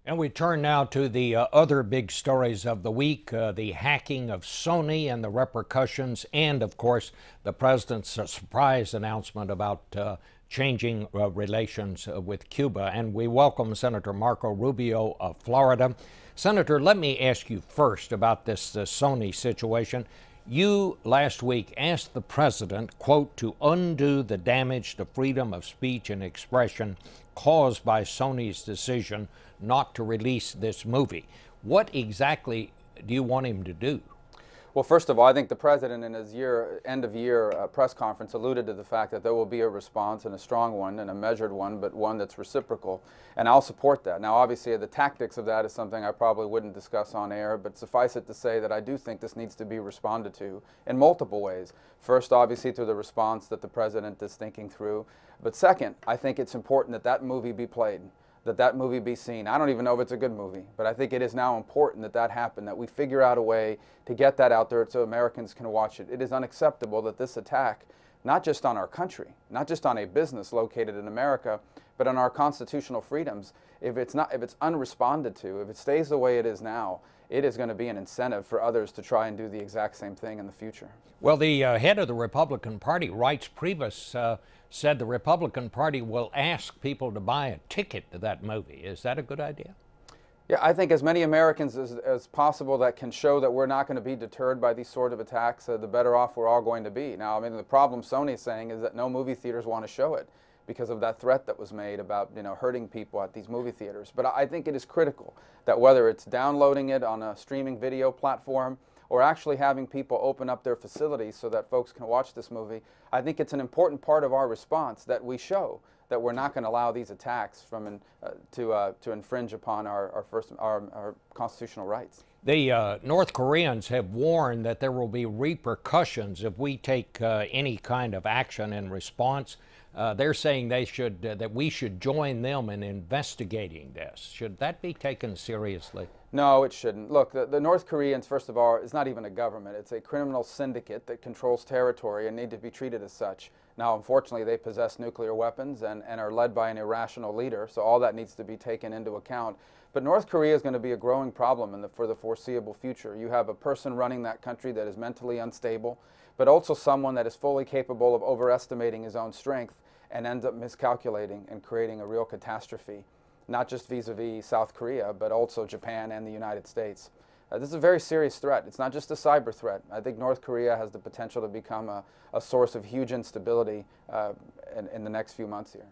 And we turn now to the other big stories of the week, the hacking of Sony and the repercussions, and of course, the president's surprise announcement about changing relations with Cuba. And we welcome Senator Marco Rubio of Florida. Senator, let me ask you first about this Sony situation. You last week asked the president, quote, to undo the damage to freedom of speech and expression caused by Sony's decision not to release this movie. What exactly do you want him to do? Well, first of all, I think the president in his end-of-year press conference alluded to the fact that there will be a response, and a strong one and a measured one, but one that's reciprocal, and I'll support that. Now, obviously, the tactics of that is something I probably wouldn't discuss on air, but suffice it to say that I do think this needs to be responded to in multiple ways. First, obviously, through the response that the president is thinking through, but second, I think it's important that that movie be played, that movie be seen. I don't even know if it's a good movie, but I think it is now important that that happen, that we figure out a way to get that out there so Americans can watch it. It is unacceptable that this attack, not just on our country, not just on a business located in America, but on our constitutional freedoms, if it's unresponded to, if it stays the way it is now, it is going to be an incentive for others to try and do the exact same thing in the future. Well, the head of the Republican Party, Reince Priebus, said the Republican Party will ask people to buy a ticket to that movie. Is that a good idea? Yeah, I think as many Americans as possible that can show that we're not going to be deterred by these sort of attacks, the better off we're all going to be. Now, I mean, the problem Sony's saying is that no movie theaters want to show it because of that threat that was made about, hurting people at these movie theaters. But I think it is critical that whether it's downloading it on a streaming video platform or actually having people open up their facilities so that folks can watch this movie, I think it's an important part of our response that we show that we're not going to allow these attacks to infringe upon our constitutional rights. The North Koreans have warned that there will be repercussions if we take any kind of action in response. They're saying that we should join them in investigating this. Should that be taken seriously? No, it shouldn't. Look, the North Koreans, first of all, is not even a government. It's a criminal syndicate that controls territory and need to be treated as such. Now, unfortunately, they possess nuclear weapons and are led by an irrational leader, so all that needs to be taken into account. But North Korea is going to be a growing problem for the foreseeable future. You have a person running that country that is mentally unstable, but also someone that is fully capable of overestimating his own strength and ends up miscalculating and creating a real catastrophe, not just vis-a-vis South Korea, but also Japan and the United States. This is a very serious threat. It's not just a cyber threat. I think North Korea has the potential to become a source of huge instability in the next few months here.